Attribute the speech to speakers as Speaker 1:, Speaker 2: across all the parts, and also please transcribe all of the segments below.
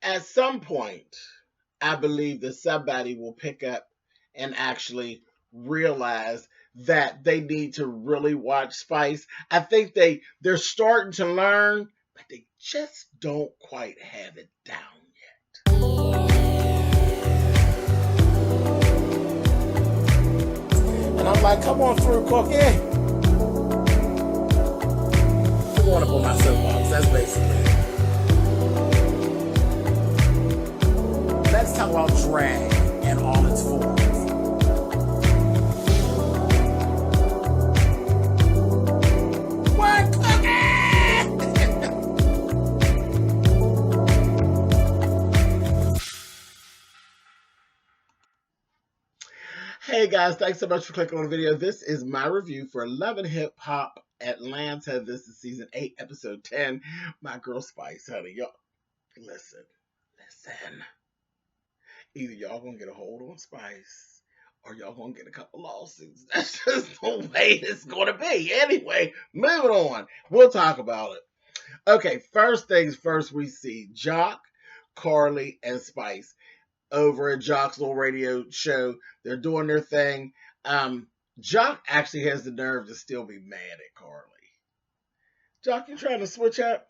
Speaker 1: at some point, I believe that somebody will pick up and actually realize that they need to really watch Spice. I think they're starting to learn, but they just don't quite have it down yet. And I'm like, come on through, Cookie. I'm going up on my soapbox. That's basically it. Let's talk about drag and all its forms. What, Hey guys, thanks so much for clicking on the video. This is my review for Love and Hip Hop Atlanta. This is season 8, episode 10. My girl Spice, honey. Y'all, listen. Either y'all gonna get a hold on Spice or y'all gonna get a couple lawsuits. That's just the way it's gonna be. Anyway, moving on. We'll talk about it. Okay, first things first, we see Jock, Carly, and Spice over at Jock's little radio show. They're doing their thing. Jock actually has the nerve to still be mad at Carly. Jock, you trying to switch up?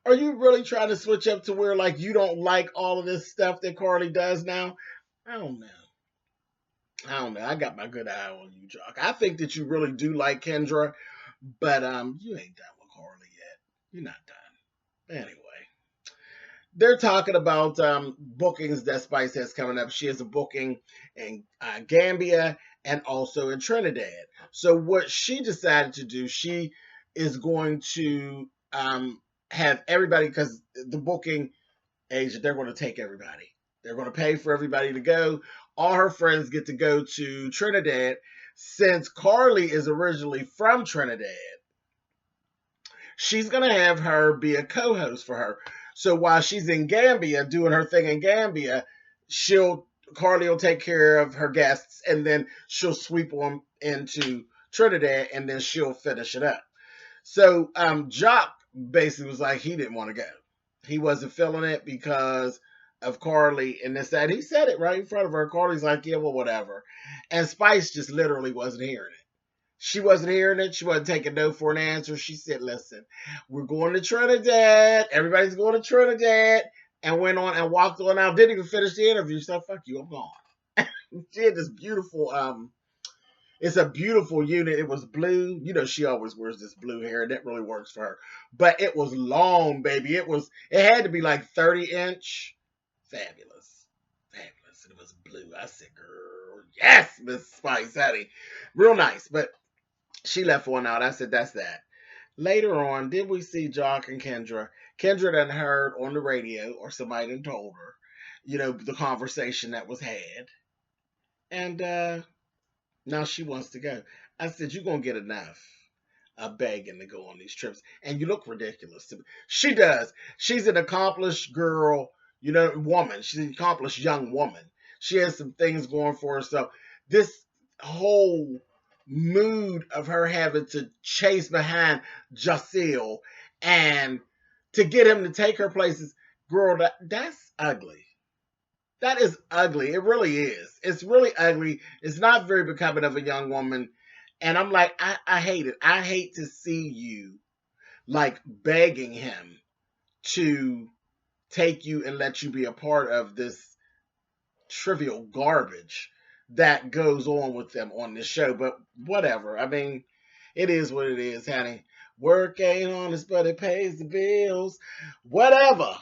Speaker 1: Are you really trying to switch up to where like you don't like all of this stuff that Carly does now? I don't know. I got my good eye on you, Jock. I think that you really do like Kendra, but you ain't done with Carly yet. You're not done. Anyway. They're talking about bookings that Spice has coming up. She has a booking in Gambia and also in Trinidad. So what she decided to do, she is going to have everybody, because the booking agent, they're going to take everybody. They're going to pay for everybody to go. All her friends get to go to Trinidad. Since Carly is originally from Trinidad, she's going to have her be a co-host for her. So while she's in Gambia doing her thing in Gambia, Carly will take care of her guests, and then she'll sweep them into Trinidad, and then she'll finish it up. So Jock basically was like, he didn't want to go. He wasn't feeling it because of Carly and this, that. He said it right in front of her. Carly's like, yeah, well, whatever. And Spice just literally wasn't hearing it. She wasn't hearing it. She wasn't taking no for an answer. She said, listen, we're going to Trinidad. Everybody's going to Trinidad. And went on and walked on out. Didn't even finish the interview. She said, fuck you, I'm gone. She had this beautiful, it's a beautiful unit. It was blue. You know, she always wears this blue hair, and that really works for her. But it was long, baby. It had to be like 30-inch. Fabulous. And it was blue. I said, girl, yes, Miss Spice, honey. Real nice. But she left one out. I said, that's that. Later on, did we see Jock and Kendra? Kendra done heard on the radio, or somebody done told her, you know, the conversation that was had. And now she wants to go. I said, you're going to get enough of begging to go on these trips. And you look ridiculous to me. She does. She's an accomplished girl, you know, woman. She's an accomplished young woman. She has some things going for herself. This whole mood of her having to chase behind Jaceel and to get him to take her places, girl, that's ugly. That is ugly. It really is. It's really ugly. It's not very becoming of a young woman. And I'm like, I hate it. I hate to see you like begging him to take you and let you be a part of this trivial garbage that goes on with them on this show. But whatever. I mean, it is what it is, honey. Work ain't honest, but it pays the bills. Whatever.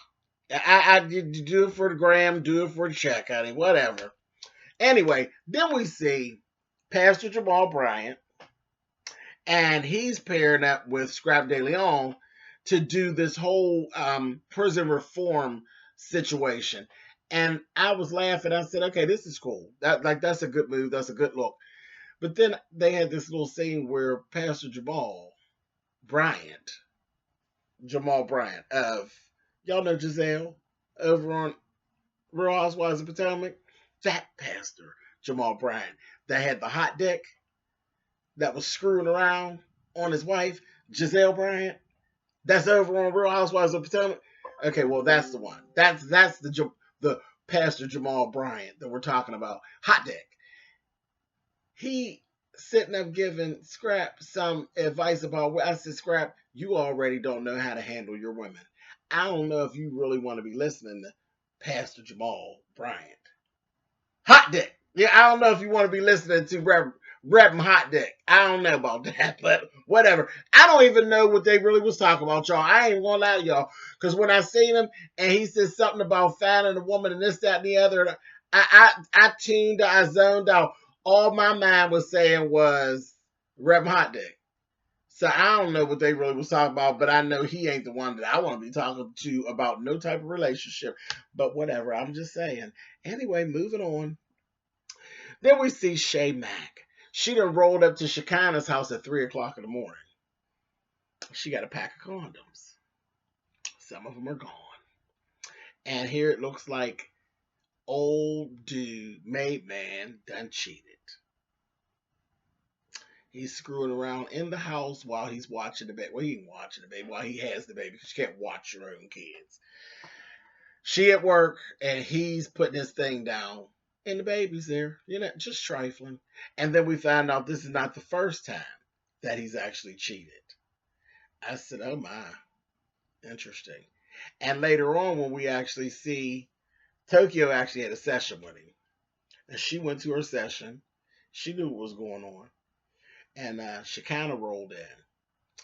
Speaker 1: I do it for the gram, do it for the check, honey. Whatever. Anyway, then we see Pastor Jamal Bryant, and he's pairing up with Scrap De Leon to do this whole prison reform situation. And I was laughing. I said, okay, this is cool. That's a good move. That's a good look. But then they had this little scene where Pastor Jamal Bryant of, y'all know Giselle over on Real Housewives of Potomac? That Pastor Jamal Bryant that had the hot dick that was screwing around on his wife, Giselle Bryant, that's over on Real Housewives of Potomac. Okay, well that's the one. That's the Pastor Jamal Bryant that we're talking about. Hot dick. He sitting up giving Scrap some advice about what I said, Scrap, you already don't know how to handle your women. I don't know if you really want to be listening to Pastor Jamal Bryant. Hot dick. Yeah, I don't know if you want to be listening to Reverend Hot Dick. I don't know about that, but whatever. I don't even know what they really was talking about, y'all. I ain't gonna lie to y'all. Because when I seen him and he said something about finding a woman and this, that, and the other, I zoned out. All my mind was saying was Reverend Hot Dick. So I don't know what they really was talking about, but I know he ain't the one that I want to be talking to about no type of relationship. But whatever, I'm just saying. Anyway, moving on. Then we see Shay Mack. She done rolled up to Shekinah's house at 3 o'clock in the morning. She got a pack of condoms. Some of them are gone. And here it looks like old dude, made man, done cheated. He's screwing around in the house while he's watching the baby. Well, he ain't watching the baby while he has the baby because you can't watch your own kids. She at work and he's putting his thing down. And the baby's there, just trifling. And then we find out this is not the first time that he's actually cheated. I said, oh my, interesting. And later on, when we actually see Tokyo actually had a session with him. And she went to her session. She knew what was going on. And she kind of rolled in.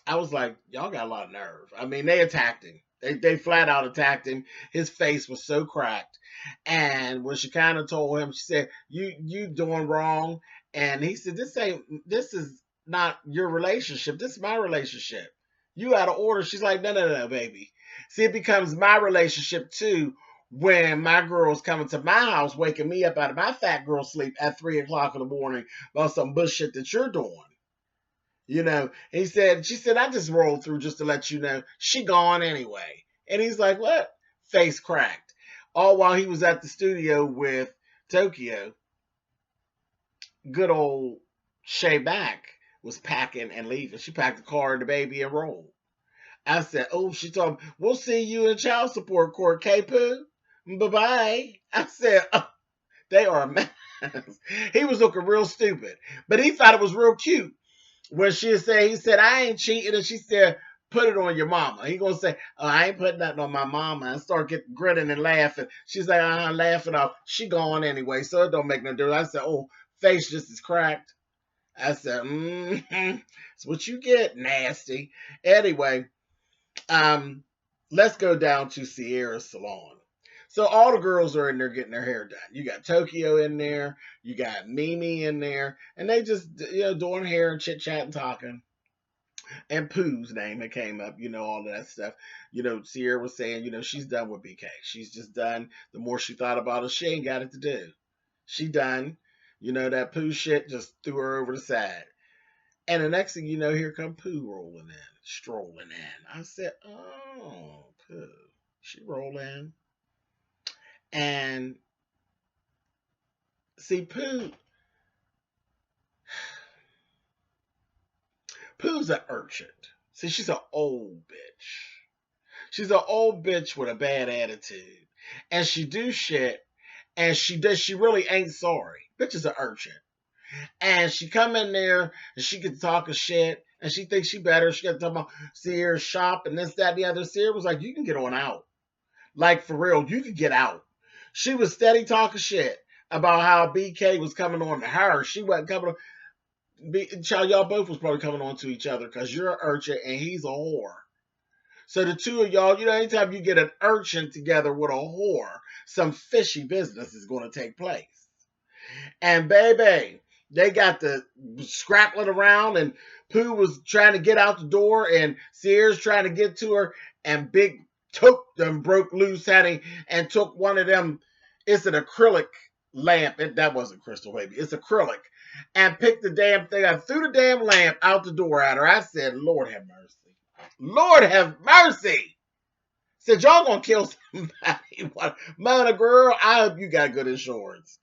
Speaker 1: I was like, y'all got a lot of nerve. I mean, they attacked him. They flat out attacked him. His face was so cracked. And when she kind of told him, she said, you doing wrong. And he said, this is not your relationship. This is my relationship. You out of order. She's like, no, baby. See, it becomes my relationship too when my girl's coming to my house, waking me up out of my fat girl sleep at 3 o'clock in the morning about some bullshit that you're doing. She said, I just rolled through just to let you know. She gone anyway. And he's like, what? Face cracked. All while he was at the studio with Tokyo, good old Shay Back was packing and leaving. She packed the car and the baby and rolled. I said, oh, she told me, we'll see you in child support court, K-Poo. Bye-bye. I said, oh, they are a mess. He was looking real stupid. But he thought it was real cute. When he said, I ain't cheating. And she said, put it on your mama. He gonna say, oh, I ain't putting nothing on my mama. And start getting grinning and laughing. She's like, laughing off. She gone anyway, so it don't make no difference. I said, oh, face just is cracked. I said, it's what you get, nasty. Anyway, let's go down to Sierra's salon. So all the girls are in there getting their hair done. You got Tokyo in there. You got Mimi in there. And they just, doing hair and chit-chat and talking. And Pooh's name that came up, all of that stuff. Sierra was saying, she's done with BK. She's just done. The more she thought about it, she ain't got it to do. She done. That Pooh shit just threw her over the side. And the next thing you know, here come Pooh rolling in, strolling in. I said, oh, Pooh. She roll in. And see, Pooh's an urchin. See, she's an old bitch. She's an old bitch with a bad attitude. And she do shit, and she really ain't sorry. Bitch is an urchin. And she come in there, and she can talk a shit, and she thinks she better. She got to talk about Sierra's shop, and this, that, and the other. Sierra was like, you can get on out. Like, for real, you can get out. She was steady talking shit about how BK was coming on to her. She wasn't coming on. Child, y'all both was probably coming on to each other because you're an urchin and he's a whore. So the two of y'all, anytime you get an urchin together with a whore, some fishy business is going to take place. And baby, they got the scrappling around, and Pooh was trying to get out the door, and Sierra's trying to get to her, and Big Toke them broke loose, honey, and took one of them. It's an acrylic lamp. That wasn't crystal, baby. It's acrylic. And picked the damn thing. I threw the damn lamp out the door at her. I said, Lord have mercy. Lord have mercy. Said, y'all gonna kill somebody. Mona girl, I hope you got good insurance.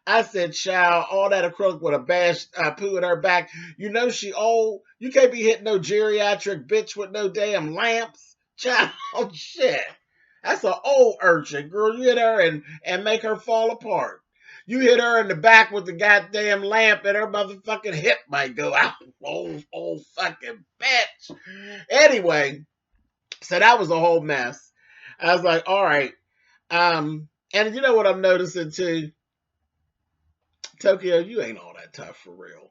Speaker 1: I said, child, all that acrylic would have bashed Pooh in her back. She old. You can't be hitting no geriatric bitch with no damn lamps. Child, shit. That's an old urchin, girl. You hit her and make her fall apart. You hit her in the back with the goddamn lamp and her motherfucking hip might go out. Old fucking bitch. Anyway, so that was a whole mess. I was like, all right. And you know what I'm noticing too? Tokyo, you ain't all that tough for real.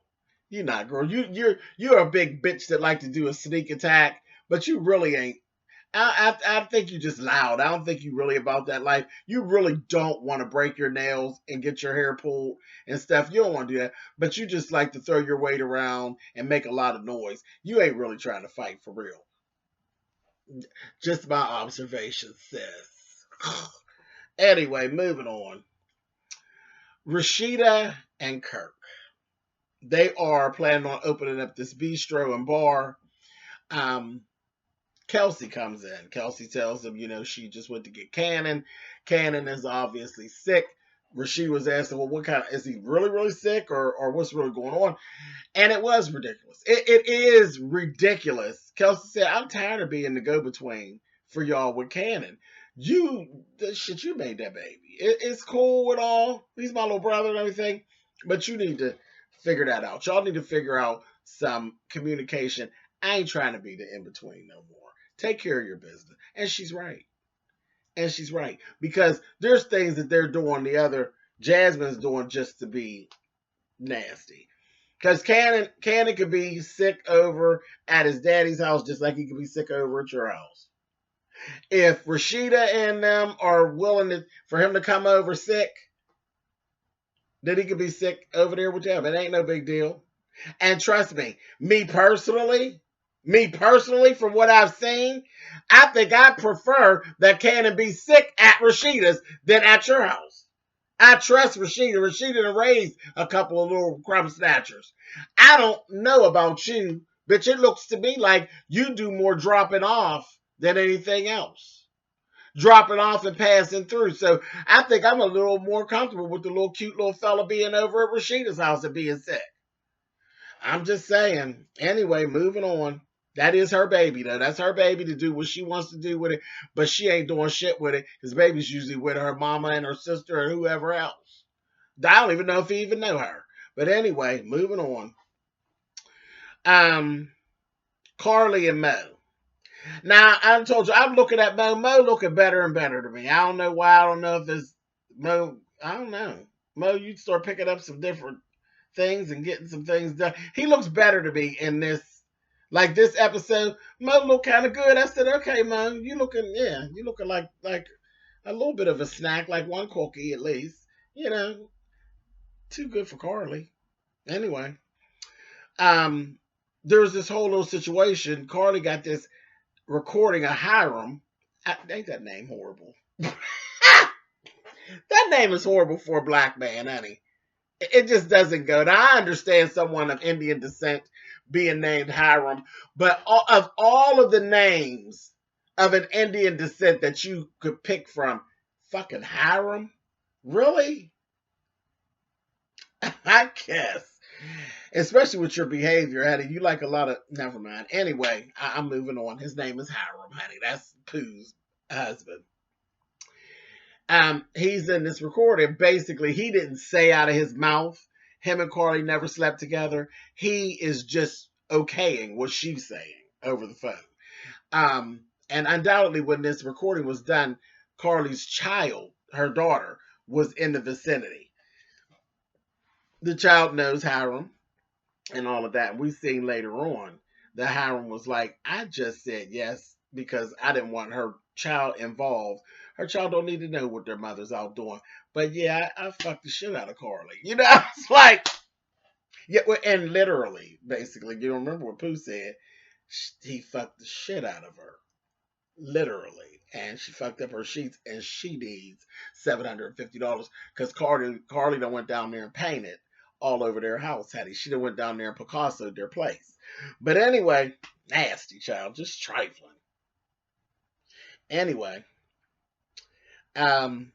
Speaker 1: You're not, girl. You're a big bitch that like to do a sneak attack, but you really ain't. I think you just loud. I don't think you really about that life. You really don't want to break your nails and get your hair pulled and stuff. You don't want to do that. But you just like to throw your weight around and make a lot of noise. You ain't really trying to fight for real. Just my observation, sis. Anyway, moving on. Rashida and Kirk. They are planning on opening up this bistro and bar. Um, Kelsey comes in. Kelsey tells him, she just went to get Cannon. Cannon is obviously sick. Rashid was asking, well, what kind of, is he really, really sick or what's really going on? And it was ridiculous. It is ridiculous. Kelsey said, I'm tired of being the go-between for y'all with Cannon. You made that baby. It's cool with all. He's my little brother and everything. But you need to figure that out. Y'all need to figure out some communication. I ain't trying to be the in-between no more. Take care of your business. And she's right. And she's right. Because there's things that they're doing the other Jasmine's doing just to be nasty. Because Cannon could be sick over at his daddy's house just like he could be sick over at your house. If Rashida and them are willing for him to come over sick, then he could be sick over there with them. It ain't no big deal. And trust me, me personally, from what I've seen, I think I prefer that Cannon be sick at Rashida's than at your house. I trust Rashida. Rashida raised a couple of little crumb snatchers. I don't know about you, but it looks to me like you do more dropping off than anything else. Dropping off and passing through. So I think I'm a little more comfortable with the little cute little fella being over at Rashida's house and being sick. I'm just saying. Anyway, moving on. That is her baby, though. That's her baby to do what she wants to do with it. But she ain't doing shit with it. His baby's usually with her mama and her sister and whoever else. I don't even know if he even know her. But anyway, moving on. Carly and Mo. Now, I told you, I'm looking at Mo. Mo looking better and better to me. I don't know why. I don't know if it's Mo. I don't know. Mo, you start picking up some different things and getting some things done. He looks better to me in this, like this episode. Mo look kind of good. I said, okay, Mo, you looking like a little bit of a snack, like one cookie at least. Too good for Carly. Anyway, there's this whole little situation. Carly got this recording of Hiram. Ain't that name horrible? That name is horrible for a black man, honey. It just doesn't go. Now, I understand someone of Indian descent being named Hiram, but of all of the names of an Indian descent that you could pick from, fucking Hiram? Really? I guess. Especially with your behavior, honey. You like a lot of. Never mind. Anyway, I'm moving on. His name is Hiram, honey. That's Pooh's husband. He's in this recording. Basically, he didn't say out of his mouth, him and Carly never slept together. He is just okaying what she's saying over the phone. And undoubtedly, when this recording was done, Carly's child, her daughter, was in the vicinity. The child knows Hiram and all of that. And we've seen later on that Hiram was like, I just said yes because I didn't want her child involved. Her child don't need to know what their mother's out doing. But yeah, I fucked the shit out of Carly. It's like, yeah, and literally, basically, you don't remember what Pooh said. He fucked the shit out of her. Literally. And she fucked up her sheets and she needs $750 because Carly done went down there and painted all over their house, Hattie. She done went down there and Picassoed their place. But anyway, nasty child, just trifling. Anyway, Mo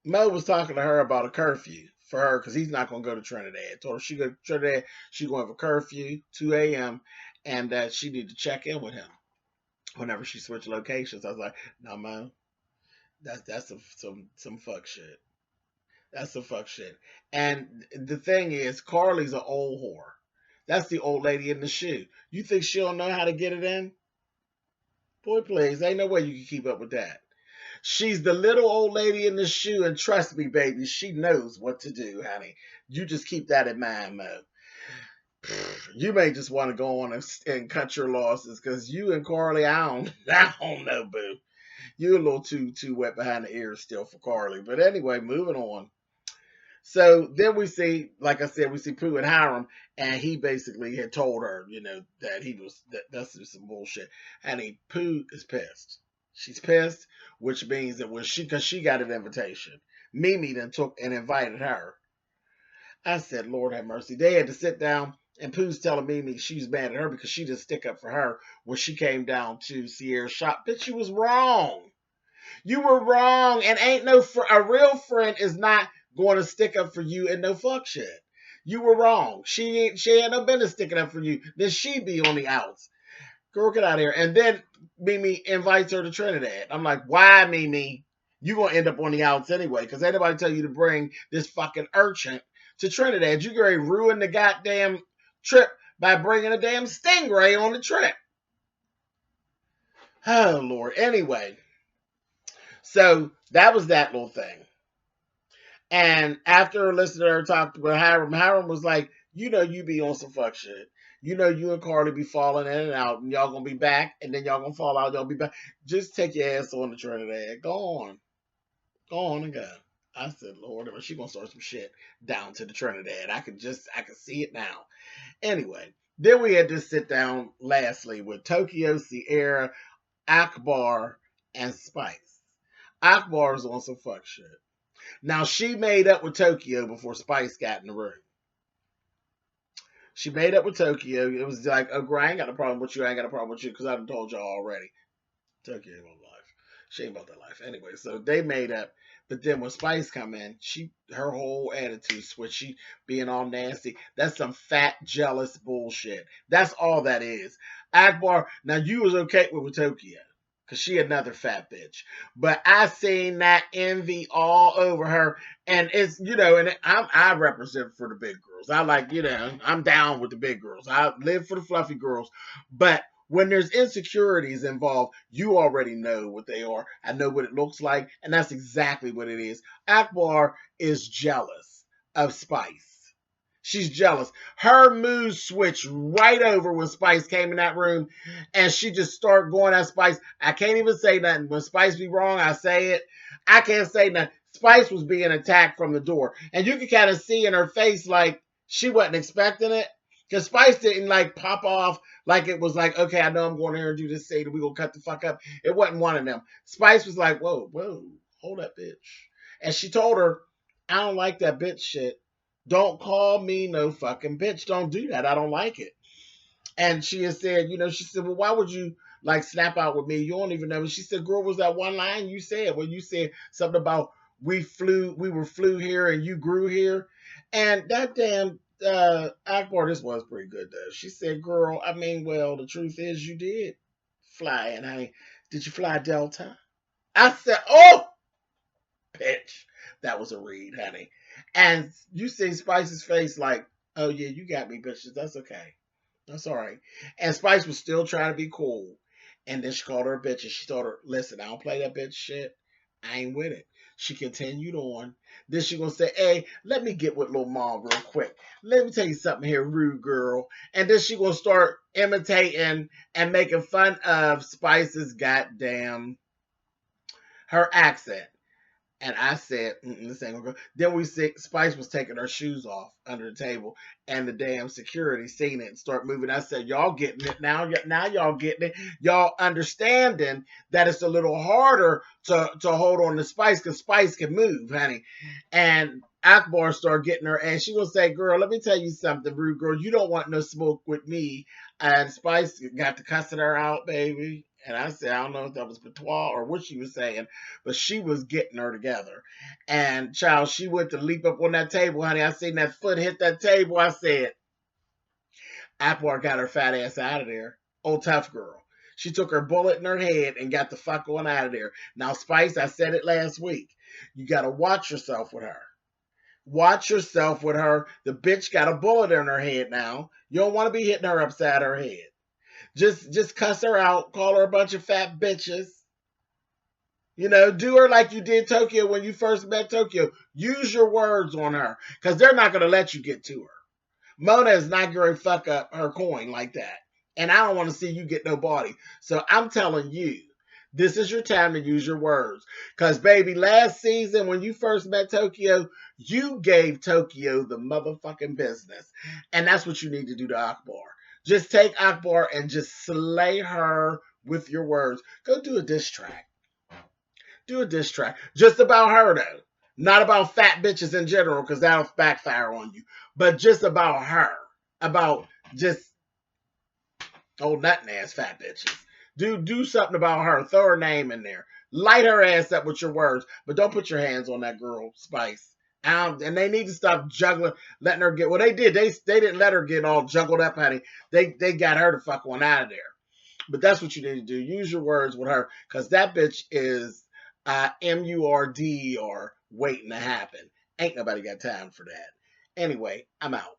Speaker 1: was talking to her about a curfew for her because he's not going to go to Trinidad. Told her she go to Trinidad, she going to have a curfew, 2 a.m., and that she need to check in with him whenever she switched locations. I was like, no, Mo, That's some fuck shit. That's some fuck shit. And the thing is, Carly's an old whore. That's the old lady in the shoe. You think she don't know how to get it in? Boy, please, ain't no way you can keep up with that. She's the little old lady in the shoe, and trust me, baby, she knows what to do, honey. You just keep that in mind, Mo. You may just want to go on and cut your losses because you and Carly, I don't know, boo. You're a little too wet behind the ears still for Carly. But anyway, moving on. So then we see, like I said, we see Pooh and Hiram, and he basically had told her, that that's just some bullshit. And Pooh is pissed. She's pissed, which means that because she got an invitation, Mimi then took and invited her. I said, Lord have mercy. They had to sit down, and Pooh's telling Mimi she's mad at her because she didn't stick up for her when she came down to Sierra's shop. Bitch, you was wrong. You were wrong, and ain't a real friend is not going to stick up for you and no fuck shit. You were wrong. She ain't no business sticking up for you. Then she be on the outs. Girl, get out of here. And then Mimi invites her to Trinidad. I'm like, why, Mimi? You gonna end up on the outs anyway, because ain't nobody tell you to bring this fucking urchin to Trinidad. You gonna ruin the goddamn trip by bringing a damn stingray on the trip. Oh Lord. Anyway, so that was that little thing. And after listening to her talk to Hiram was like, you be on some fuck shit. You and Carly be falling in and out, and y'all gonna be back, and then y'all gonna fall out, y'all be back. Just take your ass on the Trinidad. Go on. Go on and go. I said, Lord, she gonna start some shit down to the Trinidad. I can see it now. Anyway, then we had to sit down lastly with Tokyo, Sierra, Akbar, and Spice. Akbar's on some fuck shit. Now, she made up with Tokyo before Spice got in the room. She made up with Tokyo. It was like, oh, girl, I ain't got a problem with you. I ain't got a problem with you because I done told y'all already. Tokyo ain't about life. She ain't about that life. Anyway, so they made up. But then when Spice come in, her whole attitude switched. She being all nasty. That's some fat, jealous bullshit. That's all that is. Akbar, now you was okay with Tokyo. Because she another fat bitch. But I seen that envy all over her. And it's, and I represent for the big girls. I like, I'm down with the big girls. I live for the fluffy girls. But when there's insecurities involved, you already know what they are. I know what it looks like. And that's exactly what it is. Akbar is jealous of Spice. She's jealous. Her mood switched right over when Spice came in that room, and she just started going at Spice. I can't even say nothing. When Spice be wrong, I say it. I can't say nothing. Spice was being attacked from the door, and you could kind of see in her face like she wasn't expecting it, because Spice didn't like pop off like it was like, okay, I know I'm going here and do this, say that we gonna cut the fuck up. It wasn't one of them. Spice was like, whoa, hold that bitch, and she told her, I don't like that bitch shit. Don't call me no fucking bitch. Don't do that. I don't like it. And she has said, she said, well, why would you like snap out with me? You don't even know. She said, girl, was that one line you said when you said something about we were flew here and you grew here? And that damn Akbar, this was pretty good though. She said, girl, well, the truth is you did fly. And did you fly Delta? I said, oh, bitch. That was a read, honey. And you see Spice's face like, oh yeah, you got me, bitches. That's okay. That's all right. And Spice was still trying to be cool. And then she called her a bitch and she told her, listen, I don't play that bitch shit. I ain't with it. She continued on. Then she gonna say, hey, let me get with little mom real quick. Let me tell you something here, rude girl. And then she gonna start imitating and making fun of Spice's goddamn her accent. And I said, this ain't gonna go. Then we see Spice was taking her shoes off under the table, and the damn security seen it and start moving. I said, y'all getting it now? Now y'all getting it? Y'all understanding that it's a little harder to hold on to Spice because Spice can move, honey. And Akbar started getting her, and she gonna say, girl, let me tell you something, rude girl. You don't want no smoke with me. And Spice got to cussing her out, baby. And I said, I don't know if that was patois or what she was saying, but she was getting her together. And child, she went to leap up on that table, honey. I seen that foot hit that table. I said, Akbar got her fat ass out of there. Old tough girl. She took her bullet in her head and got the fuck on out of there. Now, Spice, I said it last week. You got to watch yourself with her. Watch yourself with her. The bitch got a bullet in her head now. You don't want to be hitting her upside her head. Just cuss her out. Call her a bunch of fat bitches. You know, do her like you did Tokyo when you first met Tokyo. Use your words on her because they're not going to let you get to her. Mona is not going to fuck up her coin like that. And I don't want to see you get no body. So I'm telling you, this is your time to use your words. Because, baby, last season when you first met Tokyo, you gave Tokyo the motherfucking business. And that's what you need to do to Akbar. Just take Akbar and just slay her with your words. Go do a diss track. Do a diss track. Just about her, though. Not about fat bitches in general, because that'll backfire on you. But just about her. About just old nutting ass fat bitches. Do something about her. Throw her name in there. Light her ass up with your words. But don't put your hands on that girl, Spice. And they need to stop juggling, letting her get. Well, they did. They didn't let her get all juggled up, honey. They got her to fuck one out of there. But that's what you need to do. Use your words with her. Because that bitch is MURD or waiting to happen. Ain't nobody got time for that. Anyway, I'm out.